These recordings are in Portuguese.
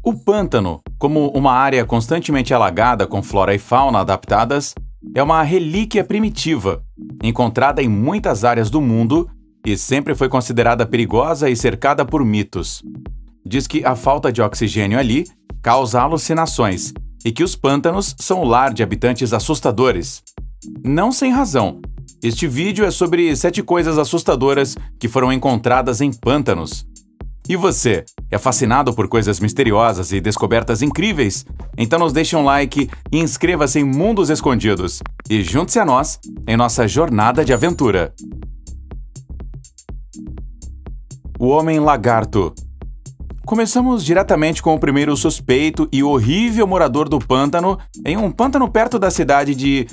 O pântano, como uma área constantemente alagada com flora e fauna adaptadas, é uma relíquia primitiva, encontrada em muitas áreas do mundo e sempre foi considerada perigosa e cercada por mitos. Diz que a falta de oxigênio ali causa alucinações e que os pântanos são o lar de habitantes assustadores. Não sem razão. Este vídeo é sobre 7 coisas assustadoras que foram encontradas em pântanos. E você, é fascinado por coisas misteriosas e descobertas incríveis? Então nos deixe um like e inscreva-se em Mundos Escondidos. E junte-se a nós em nossa jornada de aventura. O Homem Lagarto. Começamos diretamente com o primeiro suspeito e horrível morador do pântano, em um pântano perto da cidade de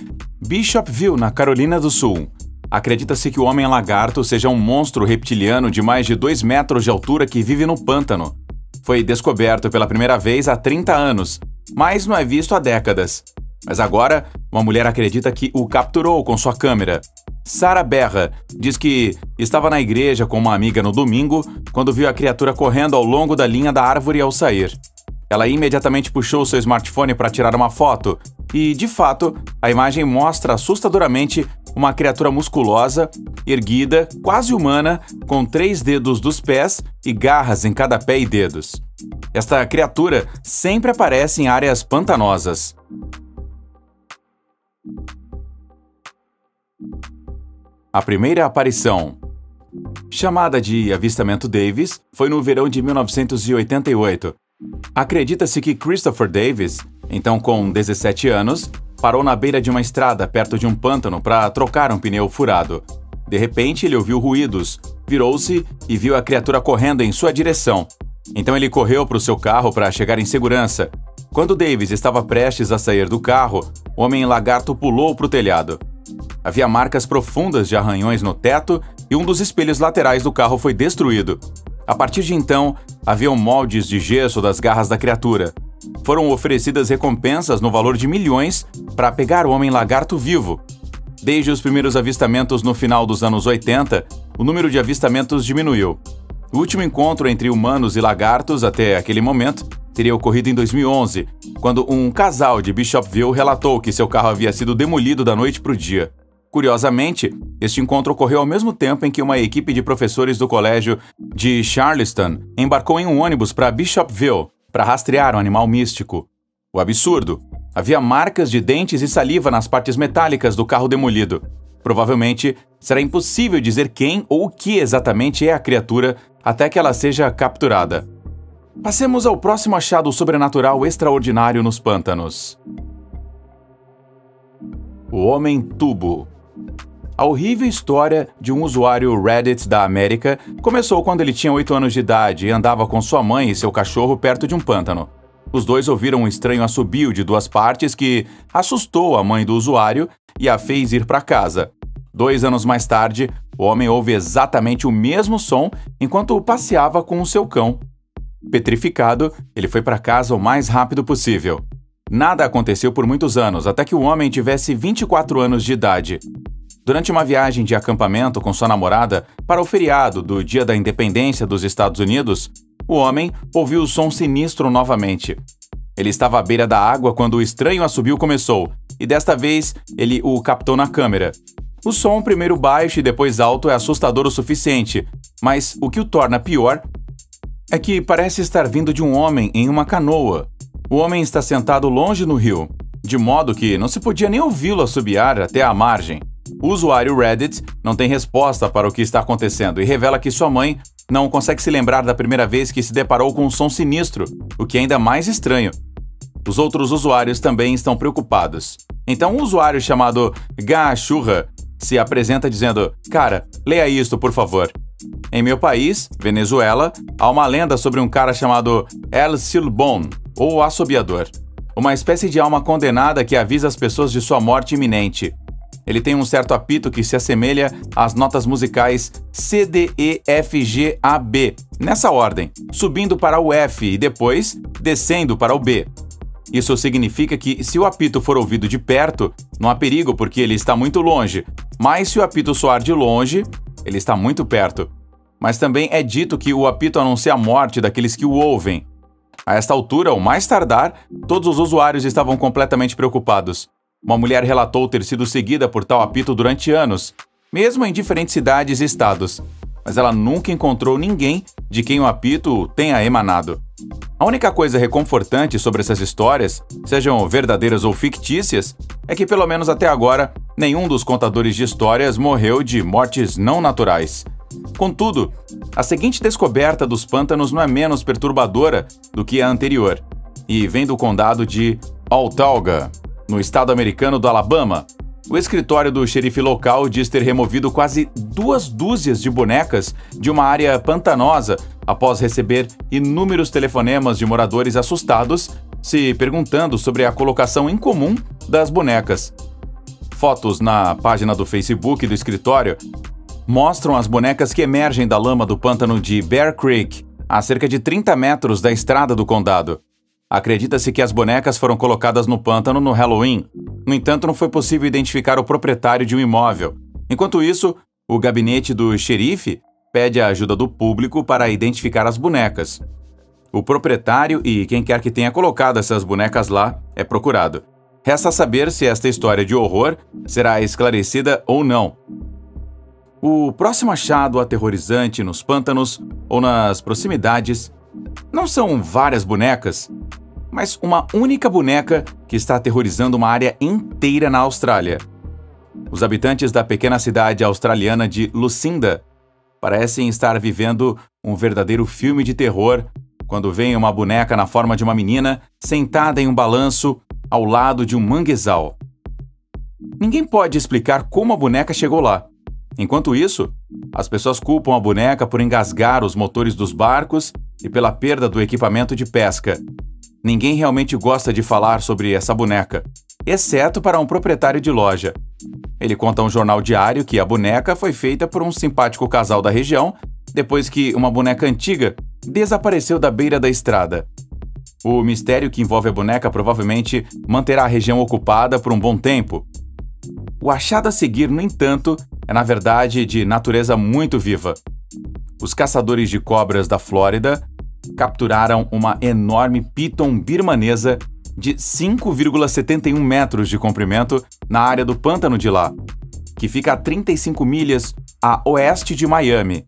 Bishopville, na Carolina do Sul. Acredita-se que o Homem-Lagarto seja um monstro reptiliano de mais de 2 metros de altura que vive no pântano. Foi descoberto pela primeira vez há 30 anos, mas não é visto há décadas. Mas agora, uma mulher acredita que o capturou com sua câmera. Sarah Berra diz que estava na igreja com uma amiga no domingo quando viu a criatura correndo ao longo da linha da árvore ao sair. Ela imediatamente puxou seu smartphone para tirar uma foto e, de fato, a imagem mostra assustadoramente uma criatura musculosa, erguida, quase humana, com 3 dedos dos pés e garras em cada pé e dedos. Esta criatura sempre aparece em áreas pantanosas. A primeira aparição, chamada de Avistamento Davis, foi no verão de 1988. Acredita-se que Christopher Davis, então com 17 anos, parou na beira de uma estrada perto de um pântano para trocar um pneu furado. De repente, ele ouviu ruídos, virou-se e viu a criatura correndo em sua direção. Então ele correu para o seu carro para chegar em segurança. Quando Davis estava prestes a sair do carro, o Homem-Lagarto pulou para o telhado. Havia marcas profundas de arranhões no teto e um dos espelhos laterais do carro foi destruído. A partir de então, haviam moldes de gesso das garras da criatura. Foram oferecidas recompensas no valor de milhões para pegar o Homem-Lagarto vivo. Desde os primeiros avistamentos no final dos anos 80, o número de avistamentos diminuiu. O último encontro entre humanos e lagartos até aquele momento teria ocorrido em 2011, quando um casal de Bishopville relatou que seu carro havia sido demolido da noite para o dia. Curiosamente, este encontro ocorreu ao mesmo tempo em que uma equipe de professores do colégio de Charleston embarcou em um ônibus para Bishopville para rastrear um animal místico. O absurdo: havia marcas de dentes e saliva nas partes metálicas do carro demolido. Provavelmente, será impossível dizer quem ou o que exatamente é a criatura até que ela seja capturada. Passemos ao próximo achado sobrenatural extraordinário nos pântanos. O Homem-Tubo. A horrível história de um usuário Reddit da América começou quando ele tinha 8 anos de idade e andava com sua mãe e seu cachorro perto de um pântano. Os dois ouviram um estranho assobio de 2 partes que assustou a mãe do usuário e a fez ir para casa. 2 anos mais tarde, o homem ouve exatamente o mesmo som enquanto passeava com o seu cão. Petrificado, ele foi para casa o mais rápido possível. Nada aconteceu por muitos anos, até que o homem tivesse 24 anos de idade. Durante uma viagem de acampamento com sua namorada para o feriado do Dia da Independência dos Estados Unidos, o homem ouviu o som sinistro novamente. Ele estava à beira da água quando o estranho assobio começou, e desta vez ele o captou na câmera. O som, primeiro baixo e depois alto, é assustador o suficiente, mas o que o torna pior é que parece estar vindo de um homem em uma canoa. O homem está sentado longe no rio, de modo que não se podia nem ouvi-lo assobiar até a margem. O usuário Reddit não tem resposta para o que está acontecendo e revela que sua mãe não consegue se lembrar da primeira vez que se deparou com um som sinistro, o que é ainda mais estranho. Os outros usuários também estão preocupados. Então um usuário chamado Gachurra se apresenta dizendo: "Cara, leia isto, por favor. Em meu país, Venezuela, há uma lenda sobre um cara chamado El Silbón, ou assobiador, uma espécie de alma condenada que avisa as pessoas de sua morte iminente. Ele tem um certo apito que se assemelha às notas musicais C, D, E, F, G, A, B, nessa ordem, subindo para o F e depois descendo para o B. Isso significa que, se o apito for ouvido de perto, não há perigo porque ele está muito longe, mas se o apito soar de longe, ele está muito perto. Mas também é dito que o apito anuncia a morte daqueles que o ouvem. A esta altura, ou mais tardar, todos os usuários estavam completamente preocupados. Uma mulher relatou ter sido seguida por tal apito durante anos, mesmo em diferentes cidades e estados, mas ela nunca encontrou ninguém de quem o apito tenha emanado. A única coisa reconfortante sobre essas histórias, sejam verdadeiras ou fictícias, é que pelo menos até agora, nenhum dos contadores de histórias morreu de mortes não naturais. Contudo, a seguinte descoberta dos pântanos não é menos perturbadora do que a anterior, e vem do condado de Autauga, no estado americano do Alabama. O escritório do xerife local diz ter removido quase 2 dúzias de bonecas de uma área pantanosa após receber inúmeros telefonemas de moradores assustados, se perguntando sobre a colocação incomum das bonecas. Fotos na página do Facebook do escritório mostram as bonecas que emergem da lama do pântano de Bear Creek, a cerca de 30 metros da estrada do condado. Acredita-se que as bonecas foram colocadas no pântano no Halloween. No entanto, não foi possível identificar o proprietário de um imóvel. Enquanto isso, o gabinete do xerife pede a ajuda do público para identificar as bonecas. O proprietário e quem quer que tenha colocado essas bonecas lá é procurado. Resta saber se esta história de horror será esclarecida ou não. O próximo achado aterrorizante nos pântanos ou nas proximidades não são várias bonecas, mas uma única boneca que está aterrorizando uma área inteira na Austrália. Os habitantes da pequena cidade australiana de Lucinda parecem estar vivendo um verdadeiro filme de terror quando veem uma boneca na forma de uma menina sentada em um balanço ao lado de um manguezal. Ninguém pode explicar como a boneca chegou lá. Enquanto isso, as pessoas culpam a boneca por engasgar os motores dos barcos e pela perda do equipamento de pesca. Ninguém realmente gosta de falar sobre essa boneca, exceto para um proprietário de loja. Ele conta a um jornal diário que a boneca foi feita por um simpático casal da região depois que uma boneca antiga desapareceu da beira da estrada. O mistério que envolve a boneca provavelmente manterá a região ocupada por um bom tempo. O achado a seguir, no entanto, é na verdade de natureza muito viva. Os caçadores de cobras da Flórida capturaram uma enorme piton birmanesa de 5,71 metros de comprimento na área do pântano de lá, que fica a 35 milhas a oeste de Miami.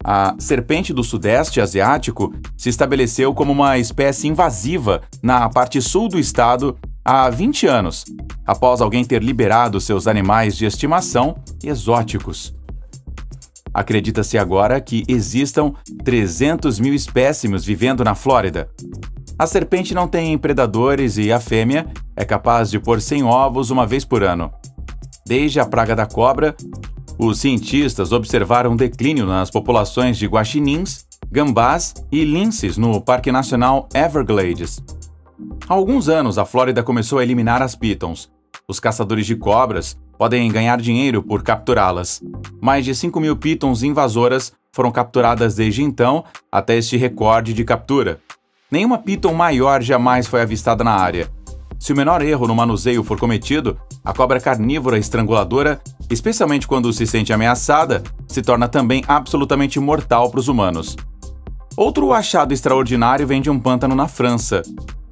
A serpente do sudeste asiático se estabeleceu como uma espécie invasiva na parte sul do estado há 20 anos, após alguém ter liberado seus animais de estimação exóticos. Acredita-se agora que existam 300 mil espécimes vivendo na Flórida. A serpente não tem predadores e a fêmea é capaz de pôr 100 ovos uma vez por ano. Desde a praga da cobra, os cientistas observaram um declínio nas populações de guaxinins, gambás e linces no Parque Nacional Everglades. Há alguns anos, a Flórida começou a eliminar as pitons. Os caçadores de cobras podem ganhar dinheiro por capturá-las. Mais de 5 mil pitons invasoras foram capturadas desde então até este recorde de captura. Nenhuma piton maior jamais foi avistada na área. Se o menor erro no manuseio for cometido, a cobra carnívora estranguladora, especialmente quando se sente ameaçada, se torna também absolutamente mortal para os humanos. Outro achado extraordinário vem de um pântano na França.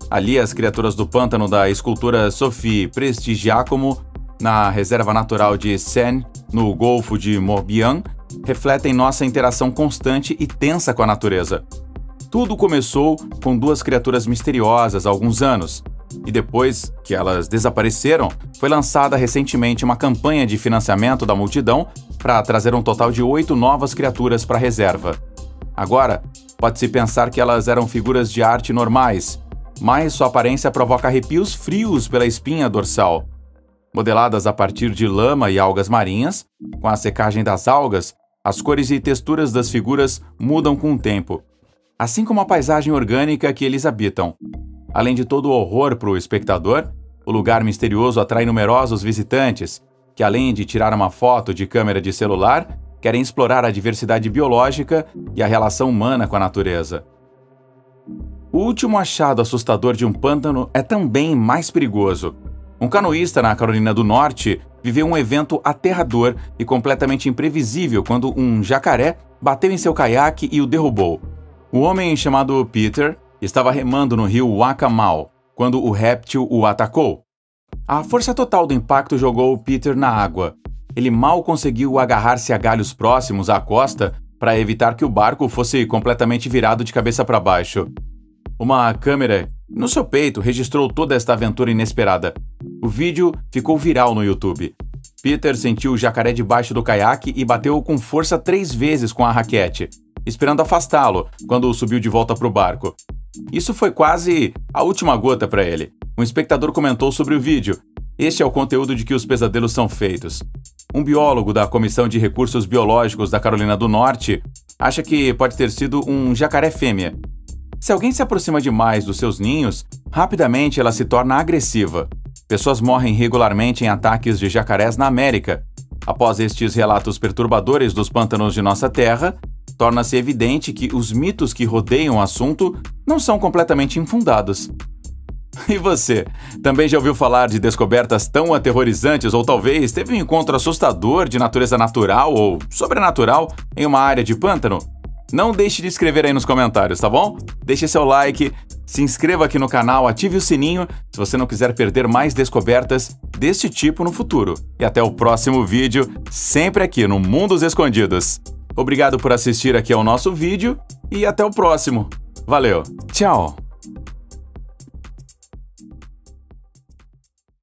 Ali, as criaturas do pântano da escultura Sophie Prestigiacomo, na reserva natural de Seine, no Golfo de Morbihan, refletem nossa interação constante e tensa com a natureza. Tudo começou com 2 criaturas misteriosas há alguns anos, e depois que elas desapareceram, foi lançada recentemente uma campanha de financiamento da multidão para trazer um total de 8 novas criaturas para a reserva. Agora, pode-se pensar que elas eram figuras de arte normais, mas sua aparência provoca arrepios frios pela espinha dorsal. Modeladas a partir de lama e algas marinhas, com a secagem das algas, as cores e texturas das figuras mudam com o tempo, assim como a paisagem orgânica que eles habitam. Além de todo o horror para o espectador, o lugar misterioso atrai numerosos visitantes, que além de tirar uma foto de câmera de celular, querem explorar a diversidade biológica e a relação humana com a natureza. O último achado assustador de um pântano é também mais perigoso. Um canoísta na Carolina do Norte viveu um evento aterrador e completamente imprevisível quando um jacaré bateu em seu caiaque e o derrubou. O homem chamado Peter estava remando no rio Waccamaw quando o réptil o atacou. A força total do impacto jogou Peter na água. Ele mal conseguiu agarrar-se a galhos próximos à costa para evitar que o barco fosse completamente virado de cabeça para baixo. Uma câmera no seu peito registrou toda esta aventura inesperada. O vídeo ficou viral no YouTube. Peter sentiu o jacaré debaixo do caiaque e bateu com força 3 vezes com a raquete, esperando afastá-lo quando subiu de volta para o barco. Isso foi quase a última gota para ele. Um espectador comentou sobre o vídeo. Este é o conteúdo de que os pesadelos são feitos. Um biólogo da Comissão de Recursos Biológicos da Carolina do Norte acha que pode ter sido um jacaré fêmea. Se alguém se aproxima demais dos seus ninhos, rapidamente ela se torna agressiva. Pessoas morrem regularmente em ataques de jacarés na América. Após estes relatos perturbadores dos pântanos de nossa terra, torna-se evidente que os mitos que rodeiam o assunto não são completamente infundados. E você, também já ouviu falar de descobertas tão aterrorizantes ou talvez teve um encontro assustador de natureza natural ou sobrenatural em uma área de pântano? Não deixe de escrever aí nos comentários, tá bom? Deixe seu like, se inscreva aqui no canal, ative o sininho se você não quiser perder mais descobertas deste tipo no futuro. E até o próximo vídeo, sempre aqui no Mundos Escondidos. Obrigado por assistir aqui ao nosso vídeo e até o próximo. Valeu, tchau!